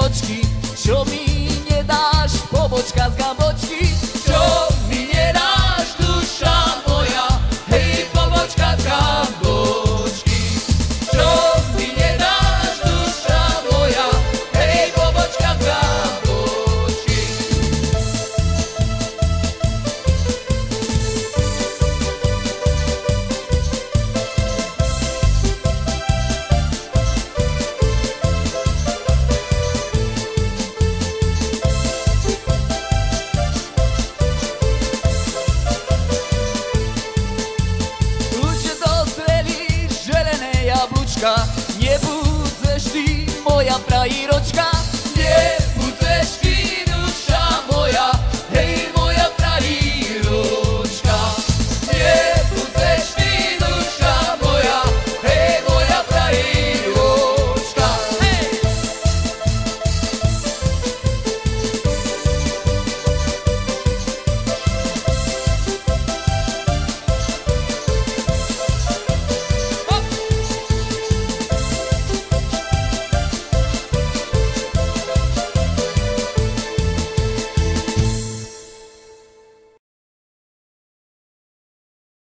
oczki, čo mi nie dasz, poboczka z gamboczki, čo mi nie dasz, dusza moja, hej, poboczka z gamboczki, čo mi nie dasz, dusza moja, hej, poboczka z gamboczki. Nie budzesz ty, moja frajeroczka.